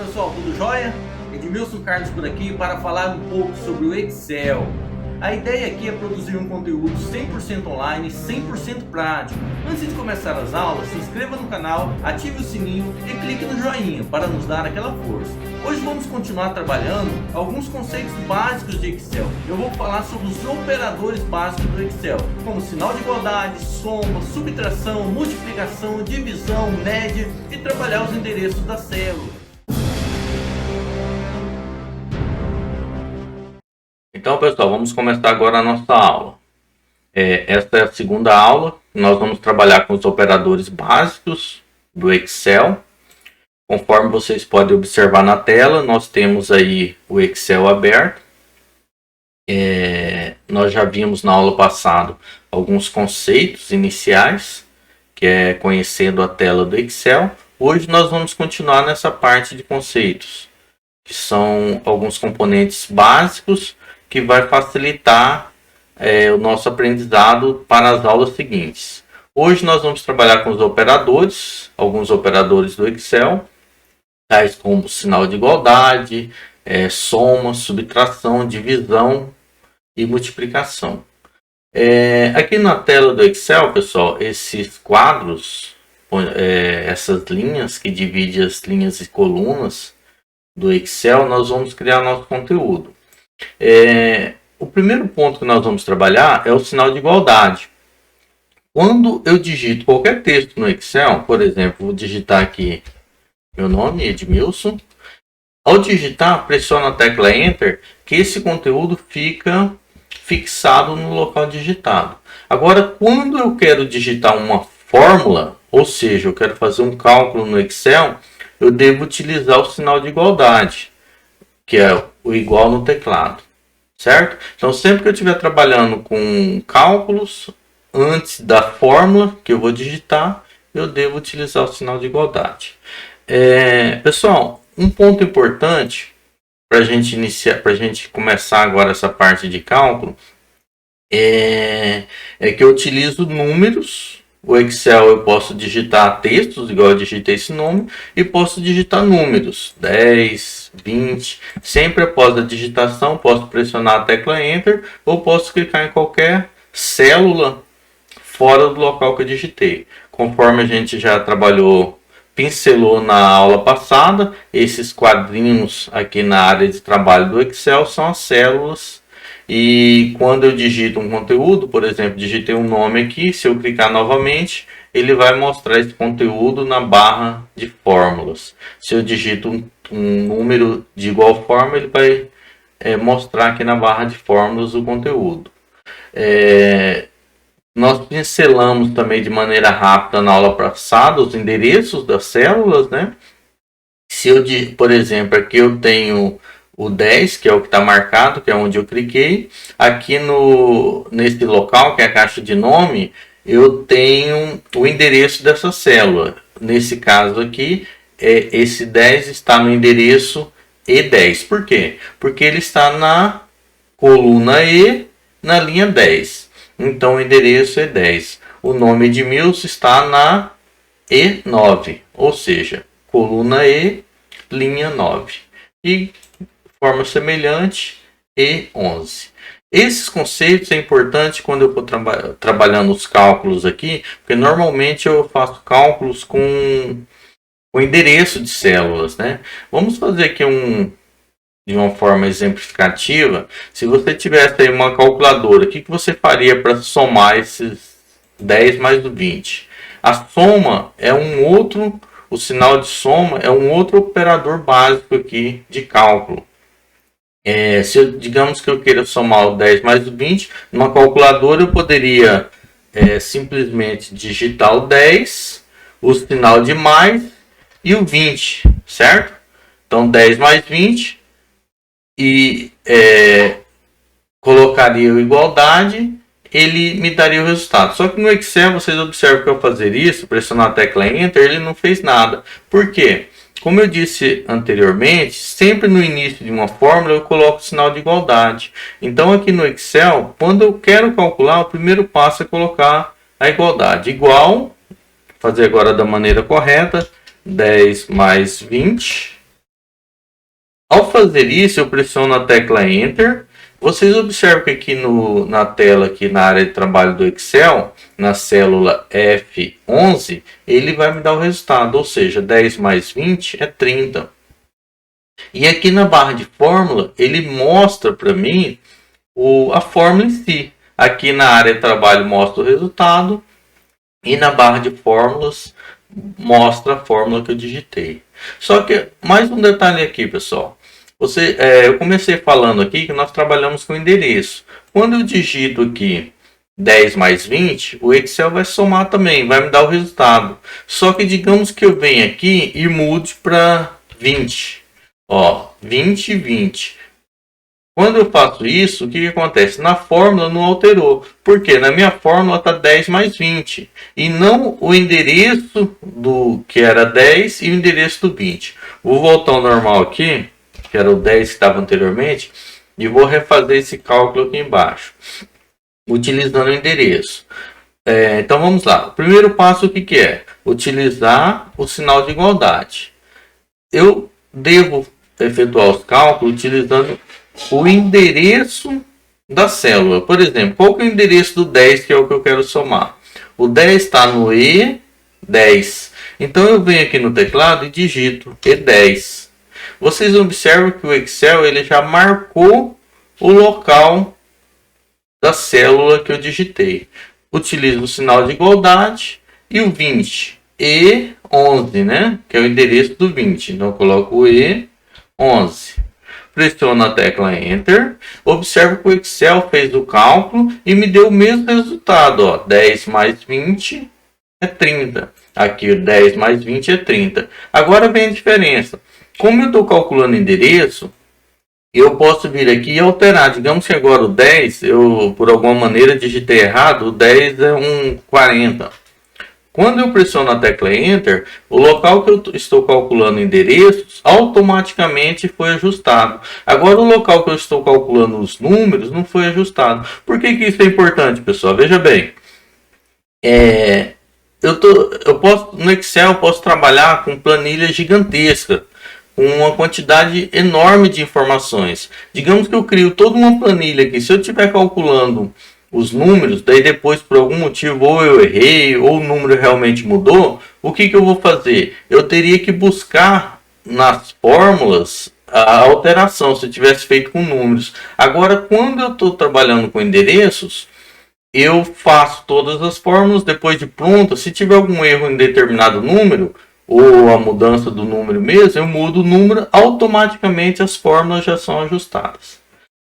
pessoal, tudo jóia? Edmilson Carlos por aqui para falar um pouco sobre o Excel. A ideia aqui é produzir um conteúdo 100% online, 100% prático. Antes de começar as aulas, se inscreva no canal, ative o sininho e clique no joinha para nos dar aquela força. Hoje vamos continuar trabalhando alguns conceitos básicos de Excel. Eu vou falar sobre os operadores básicos do Excel, como sinal de igualdade, soma, subtração, multiplicação, divisão, média e trabalhar os endereços da célula. Então, pessoal, vamos começar agora a nossa aula. Esta é a segunda aula. Nós vamos trabalhar com os operadores básicos do Excel. Conforme vocês podem observar na tela, nós temos aí o Excel aberto. Nós já vimos na aula passada alguns conceitos iniciais, que é conhecendo a tela do Excel. Hoje nós vamos continuar nessa parte de conceitos, que são alguns componentes básicos que vai facilitar o nosso aprendizado para as aulas seguintes. Hoje nós vamos trabalhar com os operadores, alguns operadores do Excel, tais como sinal de igualdade, soma, subtração, divisão e multiplicação. Aqui na tela do Excel, pessoal, esses quadros, essas linhas que dividem as linhas e colunas do Excel, nós vamos criar nosso conteúdo. O primeiro ponto que nós vamos trabalhar é o sinal de igualdade. Quando eu digito qualquer texto no Excel, por exemplo, vou digitar aqui meu nome, Edmilson. Ao digitar, pressiona a tecla Enter, que esse conteúdo fica fixado no local digitado. Agora, quando eu quero digitar uma fórmula, ou seja, eu quero fazer um cálculo no Excel, eu devo utilizar o sinal de igualdade, que é o igual no teclado, certo? Então, sempre que eu estiver trabalhando com cálculos, antes da fórmula que eu vou digitar, eu devo utilizar o sinal de igualdade. Pessoal, um ponto importante para a gente iniciar, para a gente começar agora essa parte de cálculo, é que eu utilizo números. O Excel eu posso digitar textos, igual eu digitei esse nome, e posso digitar números, 10, 20. Sempre após a digitação, posso pressionar a tecla Enter ou posso clicar em qualquer célula fora do local que eu digitei. Conforme a gente já pincelou na aula passada, esses quadrinhos aqui na área de trabalho do Excel são as células. E quando eu digito um conteúdo, por exemplo, digitei um nome aqui, se eu clicar novamente, ele vai mostrar esse conteúdo na barra de fórmulas. Se eu digito um número de igual forma, ele vai mostrar aqui na barra de fórmulas o conteúdo. Nós pincelamos também de maneira rápida na aula passada os endereços das células, né? Se eu, por exemplo, aqui eu tenho o 10, que é o que está marcado, que é onde eu cliquei. Aqui nesse local, que é a caixa de nome, eu tenho o endereço dessa célula. Nesse caso aqui, esse 10 está no endereço E10. Por quê? Porque ele está na coluna E, na linha 10. Então, o endereço é 10. O nome de Edmilson está na E9, ou seja, coluna E, linha 9. E forma semelhante, E11. Esses conceitos é importante quando eu for trabalhando os cálculos aqui, porque normalmente eu faço cálculos com o endereço de células, né? Vamos fazer aqui de uma forma exemplificativa. Se você tivesse aí uma calculadora, o que você faria para somar esses 10 mais o 20? A soma é o sinal de soma é um outro operador básico aqui de cálculo. Digamos que eu queira somar o 10 mais o 20, numa calculadora eu poderia simplesmente digitar o 10, o sinal de mais e o 20, certo? Então 10 mais 20 e colocaria o igualdade, ele me daria o resultado. Só que no Excel, vocês observam que ao fazer isso, pressionar a tecla Enter, ele não fez nada. Por quê? Como eu disse anteriormente, sempre no início de uma fórmula eu coloco o sinal de igualdade. Então aqui no Excel, quando eu quero calcular, o primeiro passo é colocar a igualdade. Igual, fazer agora da maneira correta, 10 mais 20 Ao fazer isso, eu pressiono a tecla Enter. Vocês observam que aqui na tela, aqui na área de trabalho do Excel, na célula F11, ele vai me dar o resultado, ou seja, 10 mais 20 é 30. E aqui na barra de fórmula, ele mostra para mim a fórmula em si. Aqui na área de trabalho mostra o resultado e na barra de fórmulas mostra a fórmula que eu digitei. Só que mais um detalhe aqui, pessoal. Eu comecei falando aqui que nós trabalhamos com endereço. Quando eu digito aqui 10 mais 20, o Excel vai somar também, vai me dar o resultado. Só que digamos que eu venha aqui e mude para 20. Ó, 20 e 20. Quando eu faço isso, o que acontece? Na fórmula não alterou. Porque na minha fórmula está 10 mais 20. E não o endereço do que era 10 e o endereço do 20. Vou voltar ao normal aqui, que era o 10 que estava anteriormente. E vou refazer esse cálculo aqui embaixo. Utilizando o endereço. Então vamos lá. O primeiro passo o que é? Utilizar o sinal de igualdade. Eu devo efetuar os cálculos utilizando o endereço da célula. Por exemplo, qual que é o endereço do 10, que é o que eu quero somar? O 10 está no E10. Então eu venho aqui no teclado e digito E10. Vocês observam que o Excel ele já marcou o local da célula que eu digitei. Utilizo o sinal de igualdade e o 20. E11, né? Que é o endereço do 20. Então eu coloco o E11. Pressiono a tecla Enter. Observo que o Excel fez o cálculo e me deu o mesmo resultado. Ó, 10 mais 20 é 30. Aqui 10 mais 20 é 30. Agora vem a diferença. Como eu estou calculando endereço, eu posso vir aqui e alterar. Digamos que agora o 10, eu por alguma maneira digitei errado. O 10 é um 40. Quando eu pressiono a tecla Enter, o local que eu estou calculando endereços automaticamente foi ajustado. Agora o local que eu estou calculando os números não foi ajustado. Por que isso é importante, pessoal? Veja bem. No Excel eu posso trabalhar com planilha gigantesca, com uma quantidade enorme de informações. Digamos que eu crio toda uma planilha aqui. Se eu estiver calculando os números, daí depois por algum motivo ou eu errei ou o número realmente mudou, o que eu vou fazer? Eu teria que buscar nas fórmulas a alteração, se eu tivesse feito com números. Agora, quando eu estou trabalhando com endereços, eu faço todas as fórmulas, depois de pronto, se tiver algum erro em determinado número, ou a mudança do número mesmo, eu mudo o número, automaticamente as fórmulas já são ajustadas.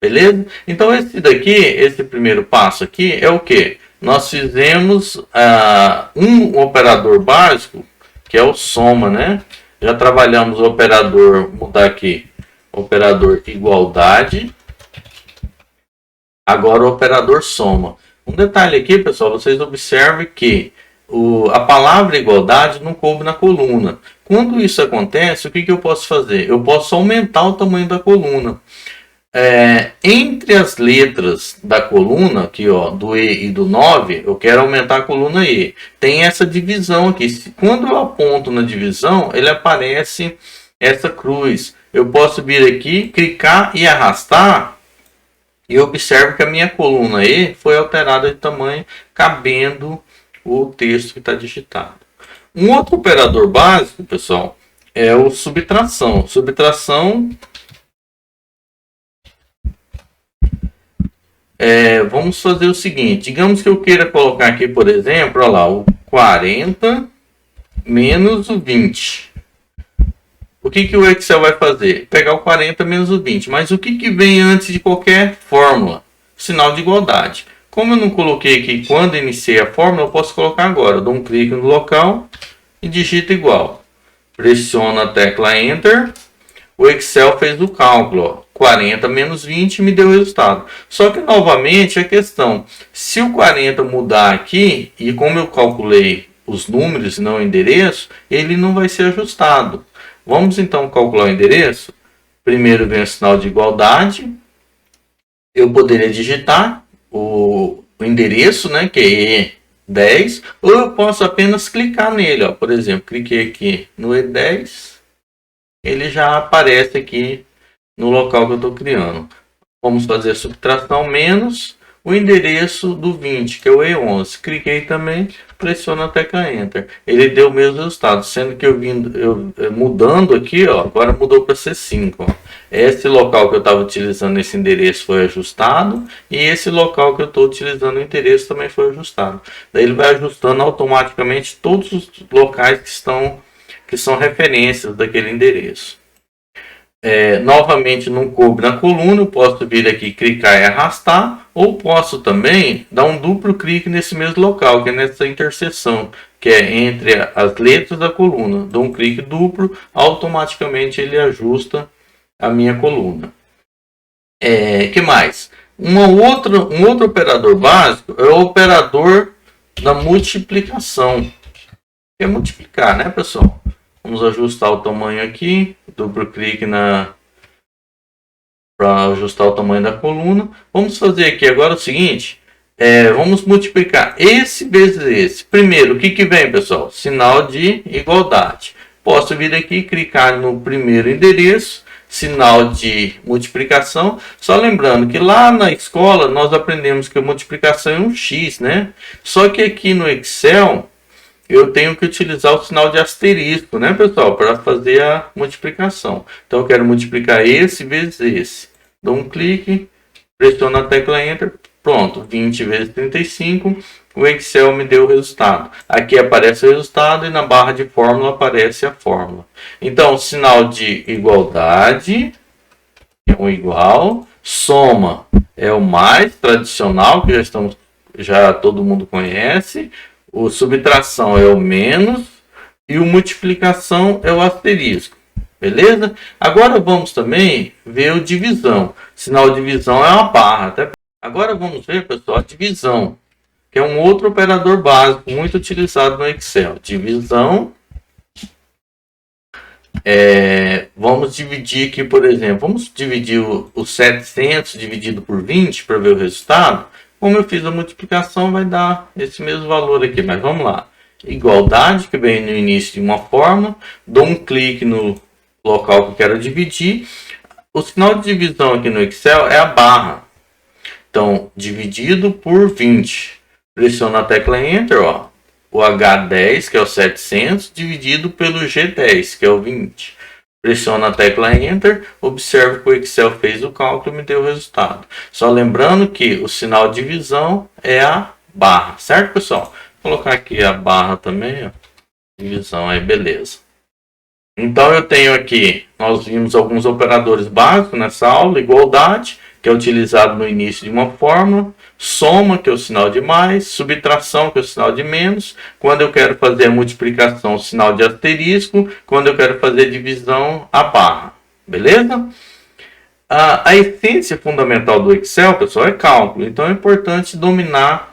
Beleza? Então esse primeiro passo aqui é o que? Nós fizemos um operador básico, que é o soma, né? Já trabalhamos o operador, vou mudar aqui, operador igualdade. Agora o operador soma. Um detalhe aqui, pessoal, vocês observem que a palavra igualdade não coube na coluna. Quando isso acontece, o que eu posso fazer? Eu posso aumentar o tamanho da coluna. Entre as letras da coluna, aqui ó, do E e do 9, eu quero aumentar a coluna E. Tem essa divisão aqui. Quando eu aponto na divisão, ele aparece essa cruz. Eu posso vir aqui, clicar e arrastar, e observo que a minha coluna E foi alterada de tamanho, cabendo o texto que está digitado. Um outro operador básico, pessoal, é o subtração. Subtração... vamos fazer o seguinte, digamos que eu queira colocar aqui, por exemplo, olha lá, o 40 menos o 20. O que o Excel vai fazer? Pegar o 40 menos o 20. Mas o que vem antes de qualquer fórmula? Sinal de igualdade. Como eu não coloquei aqui quando iniciei a fórmula, eu posso colocar agora. Eu dou um clique no local e digito igual. Pressiono a tecla Enter. O Excel fez o cálculo, ó. 40 menos 20 me deu o resultado. Só que novamente a questão, se o 40 mudar aqui, e como eu calculei os números e não o endereço, ele não vai ser ajustado. Vamos então calcular o endereço. Primeiro vem o sinal de igualdade. Eu poderia digitar o endereço, né, que é E10, ou eu posso apenas clicar nele. Ó. Por exemplo, cliquei aqui no E10, ele já aparece aqui no local que eu estou criando. Vamos fazer a subtração menos o endereço do 20, que é o E11. Cliquei também, pressiono a tecla Enter. Ele deu o mesmo resultado, sendo que eu mudando aqui, ó, agora mudou para C5. Ó. Esse local que eu estava utilizando esse endereço foi ajustado e esse local que eu estou utilizando o endereço também foi ajustado. Daí ele vai ajustando automaticamente todos os locais que são referências daquele endereço. Novamente não coube na coluna, eu posso vir aqui, clicar e arrastar, ou posso também dar um duplo clique nesse mesmo local, que é nessa interseção, que é entre as letras da coluna. Dou um clique duplo, automaticamente ele ajusta a minha coluna. Que mais? Um outro operador básico é o operador da multiplicação. Que é multiplicar, né, pessoal? Vamos ajustar o tamanho aqui, duplo clique para ajustar o tamanho da coluna. Vamos fazer aqui agora o seguinte, vamos multiplicar esse vezes esse. Primeiro, o que vem, pessoal? Sinal de igualdade. Posso vir aqui, clicar no primeiro endereço, sinal de multiplicação. Só lembrando que lá na escola nós aprendemos que a multiplicação é um x, né? Só que aqui no Excel eu tenho que utilizar o sinal de asterisco, né, pessoal, para fazer a multiplicação. Então eu quero multiplicar esse vezes esse. Dou um clique, pressiono a tecla Enter, pronto, 20 vezes 35, o Excel me deu o resultado. Aqui aparece o resultado e na barra de fórmula aparece a fórmula. Então, sinal de igualdade é um igual, soma é o mais tradicional, que já todo mundo conhece, o subtração é o menos e o multiplicação é o asterisco. Beleza? Agora vamos também ver o divisão. Sinal de divisão é uma barra. Agora vamos ver, pessoal, a divisão, que é um outro operador básico muito utilizado no Excel. Divisão. Vamos dividir aqui, por exemplo, vamos dividir o 700 dividido por 20 para ver o resultado. Como eu fiz a multiplicação, vai dar esse mesmo valor aqui, mas vamos lá. Igualdade, que vem no início de uma fórmula, dou um clique no local que eu quero dividir. O sinal de divisão aqui no Excel é a barra. Então, dividido por 20. Pressiono a tecla Enter, ó. O H10, que é o 700, dividido pelo G10, que é o 20. Pressiono a tecla Enter, observo que o Excel fez o cálculo e me deu o resultado. Só lembrando que o sinal de divisão é a barra, certo, pessoal? Vou colocar aqui a barra também, ó. Divisão aí, beleza. Então eu tenho aqui, nós vimos alguns operadores básicos nessa aula, igualdade, que é utilizado no início de uma fórmula, soma, que é o sinal de mais, subtração, que é o sinal de menos, quando eu quero fazer a multiplicação, o sinal de asterisco, quando eu quero fazer a divisão, a barra, beleza? A essência fundamental do Excel, pessoal, é cálculo, então é importante dominar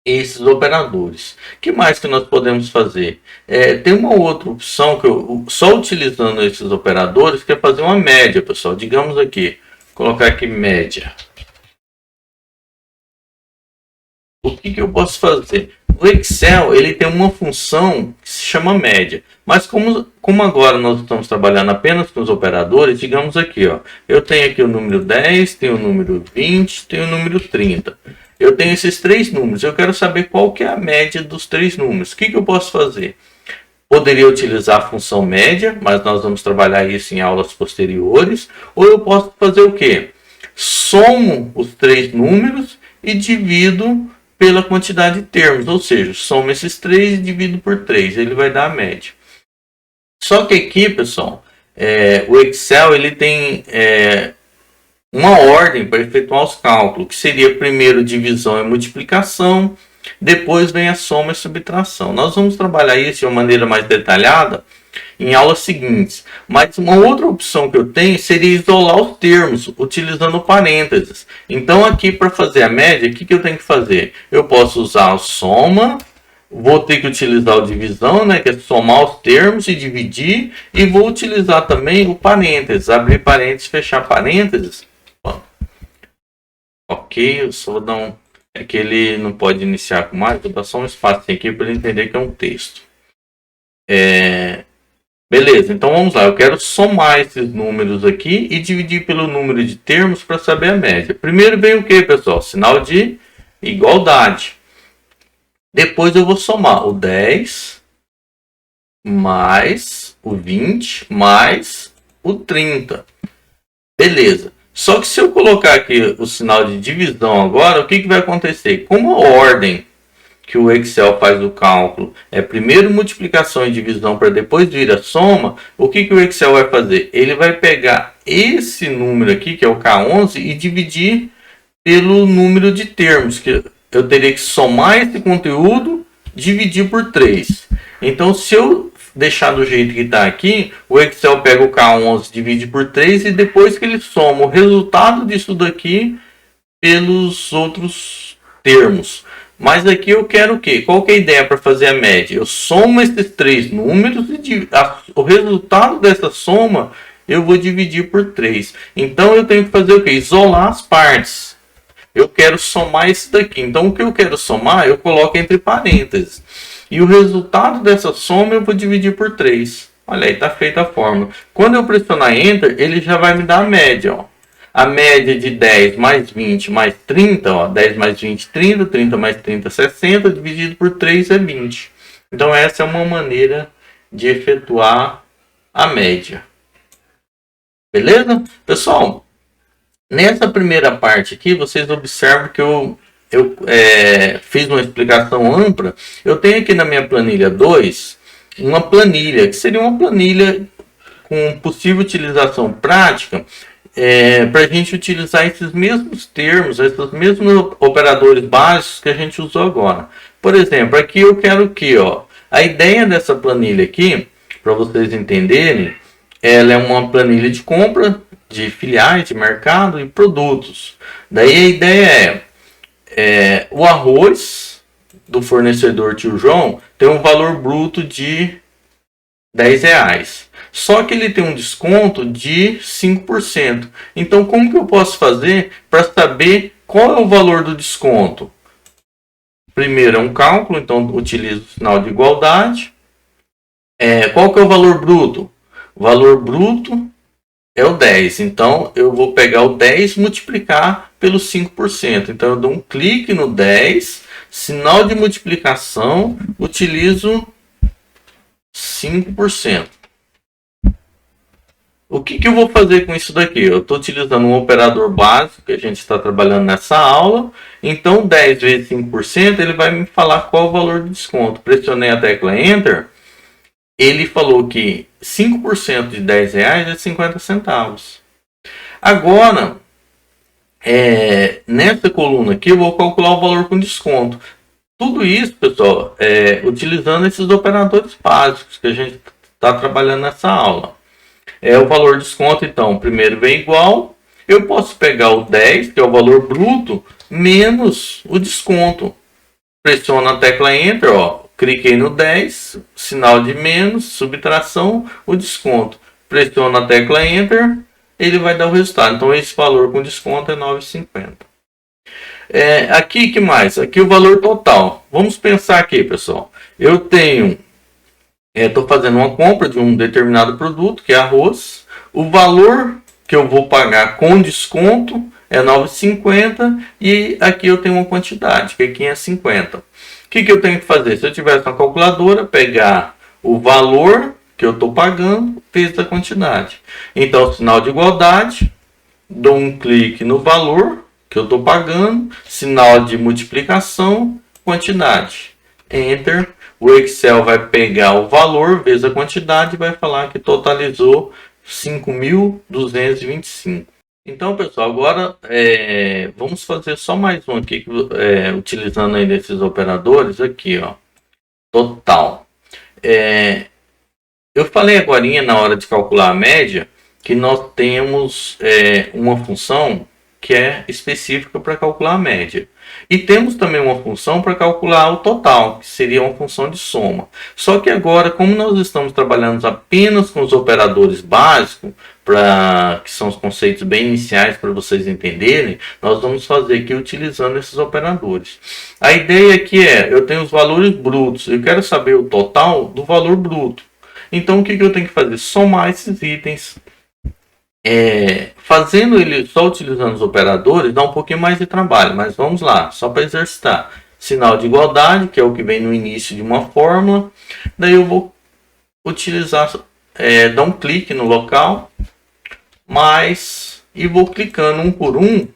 esses operadores. O que mais que nós podemos fazer? Tem uma outra opção que eu, só utilizando esses operadores, que é fazer uma média, pessoal. Digamos aqui, colocar aqui média. O que eu posso fazer? O Excel ele tem uma função que se chama média. Mas como agora nós estamos trabalhando apenas com os operadores, digamos aqui, ó, eu tenho aqui o número 10, tenho o número 20, tenho o número 30. Eu tenho esses três números, eu quero saber qual que é a média dos três números. O que eu posso fazer? Poderia utilizar a função média, mas nós vamos trabalhar isso em aulas posteriores. Ou eu posso fazer o quê? Somo os três números e divido pela quantidade de termos. Ou seja, somo esses três e divido por 3. Ele vai dar a média. Só que aqui, pessoal, o Excel ele tem uma ordem para efetuar os cálculos, que seria primeiro divisão e multiplicação, depois vem a soma e subtração. Nós vamos trabalhar isso de uma maneira mais detalhada em aulas seguintes. Mas uma outra opção que eu tenho seria isolar os termos, utilizando parênteses. Então aqui para fazer a média, o que eu tenho que fazer? Eu posso usar a soma, vou ter que utilizar o divisão, né, que é somar os termos e dividir, e vou utilizar também o parênteses, abrir parênteses, fechar parênteses. Ok, eu só vou dar um... É que ele não pode iniciar com mais, vou dar só um espaço aqui para ele entender que é um texto. Beleza, então vamos lá. Eu quero somar esses números aqui e dividir pelo número de termos para saber a média. Primeiro vem o que, pessoal? Sinal de igualdade. Depois eu vou somar o 10 mais o 20 mais o 30. Beleza. Só que se eu colocar aqui o sinal de divisão agora, o que vai acontecer? Como a ordem que o Excel faz o cálculo é primeiro multiplicação e divisão para depois vir a soma, o que o Excel vai fazer? Ele vai pegar esse número aqui, que é o K11, e dividir pelo número de termos, que eu teria que somar esse conteúdo, dividir por 3. Então, se eu deixar do jeito que está aqui, o Excel pega o K11, divide por 3 e depois que ele soma o resultado disso daqui pelos outros termos. Mas aqui eu quero o quê? Qual que é a ideia para fazer a média? Eu somo esses 3 números e o resultado dessa soma eu vou dividir por 3. Então eu tenho que fazer o quê? Isolar as partes. Eu quero somar esse daqui. Então o que eu quero somar eu coloco entre parênteses. E o resultado dessa soma eu vou dividir por 3. Olha aí, está feita a fórmula. Quando eu pressionar Enter, ele já vai me dar a média. Ó. A média de 10 mais 20 mais 30, ó, 10 mais 20, 30, 30 mais 30, 60, dividido por 3 é 20. Então essa é uma maneira de efetuar a média. Beleza? Pessoal, nessa primeira parte aqui, vocês observam que eu fiz uma explicação ampla. Eu tenho aqui na minha planilha 2, uma planilha, que seria uma planilha com possível utilização prática, para a gente utilizar esses mesmos termos, esses mesmos operadores básicos que a gente usou agora. Por exemplo, aqui eu quero o que? A ideia dessa planilha aqui, para vocês entenderem, ela é uma planilha de compra de filiais, de mercado e produtos. Daí a ideia o arroz do fornecedor Tio João tem um valor bruto de R$10. Só que ele tem um desconto de 5%. Então, como que eu posso fazer para saber qual é o valor do desconto? Primeiro é um cálculo, então utilizo o sinal de igualdade. Qual que é o valor bruto? O valor bruto é o 10. Então, eu vou pegar o 10 e multiplicar pelo 5%. Então, eu dou um clique no 10, sinal de multiplicação, utilizo 5%. O que eu vou fazer com isso daqui? Eu estou utilizando um operador básico que a gente está trabalhando nessa aula. Então, 10 vezes 5%, ele vai me falar qual é o valor de desconto. Pressionei a tecla Enter. Ele falou que 5% de R$10 é 50 centavos. Agora, nessa coluna aqui, eu vou calcular o valor com desconto. Tudo isso, pessoal, utilizando esses operadores básicos que a gente está trabalhando nessa aula. O valor de desconto, então, primeiro vem igual. Eu posso pegar o 10, que é o valor bruto, menos o desconto. Pressiono a tecla Enter, cliquei no 10, sinal de menos, subtração, o desconto. Pressiono a tecla Enter, ele vai dar o resultado. Então, esse valor com desconto é R$ 9,50. Aqui, que mais? Aqui o valor total. Vamos pensar aqui, pessoal. Eu tenho... Estou fazendo uma compra de um determinado produto, que é arroz. O valor que eu vou pagar com desconto é R$ 9,50. E aqui eu tenho uma quantidade, que é 550. O que eu tenho que fazer? Se eu tivesse uma calculadora, pegar o valor que eu estou pagando vezes a quantidade. Então, sinal de igualdade, dou um clique no valor que eu estou pagando, sinal de multiplicação, quantidade. Enter. O Excel vai pegar o valor vezes a quantidade e vai falar que totalizou 5.225. Então, pessoal, agora vamos fazer só mais um aqui, utilizando aí desses operadores aqui, total. Eu falei agora na hora de calcular a média que nós temos uma função que é específica para calcular a média. E temos também uma função para calcular o total, que seria uma função de soma. Só que agora, como nós estamos trabalhando apenas com os operadores básicos, que são os conceitos bem iniciais para vocês entenderem, nós vamos fazer aqui utilizando esses operadores. A ideia aqui eu tenho os valores brutos, eu quero saber o total do valor bruto. Então o que eu tenho que fazer? Somar esses itens. Fazendo ele só utilizando os operadores dá um pouquinho mais de trabalho, mas vamos lá, só para exercitar. Sinal de igualdade, que é o que vem no início de uma fórmula. Daí eu vou utilizar, dar um clique no local, e vou clicando um por um,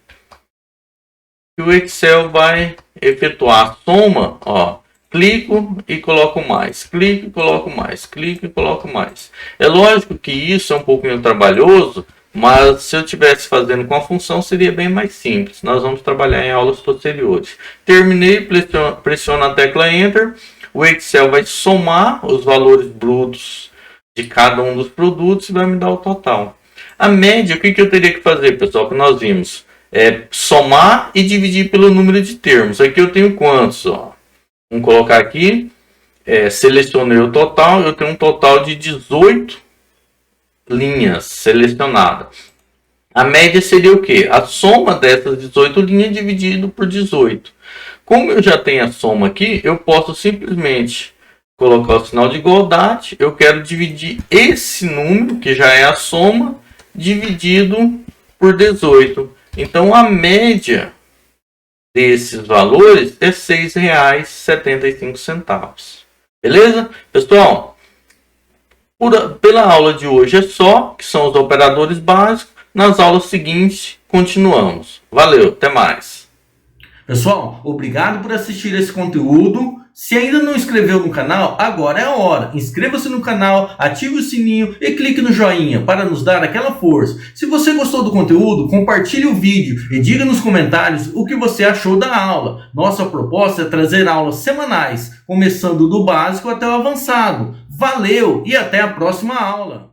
e o Excel vai efetuar a soma, ó. Clico e coloco mais, clico e coloco mais, clico e coloco mais. É lógico que isso é um pouquinho trabalhoso, mas se eu estivesse fazendo com a função seria bem mais simples. Nós vamos trabalhar em aulas posteriores. Terminei, pressiono a tecla Enter. O Excel vai somar os valores brutos de cada um dos produtos e vai me dar o total. A média, o que eu teria que fazer, pessoal, que nós vimos? Somar e dividir pelo número de termos. Aqui eu tenho quantos? Ó? Vamos colocar aqui. Selecionei o total. Eu tenho um total de 18 linhas selecionadas. A média seria o quê? A soma dessas 18 linhas dividido por 18. Como eu já tenho a soma aqui, eu posso simplesmente colocar o sinal de igualdade. Eu quero dividir esse número, que já é a soma, dividido por 18. Então a média desses valores é R$ 6,75. Beleza? Pessoal, pela aula de hoje é só, que são os operadores básicos. Nas aulas seguintes, continuamos. Valeu, até mais. Pessoal, obrigado por assistir esse conteúdo. Se ainda não inscreveu no canal, agora é a hora. Inscreva-se no canal, ative o sininho e clique no joinha para nos dar aquela força. Se você gostou do conteúdo, compartilhe o vídeo e diga nos comentários o que você achou da aula. Nossa proposta é trazer aulas semanais, começando do básico até o avançado. Valeu e até a próxima aula!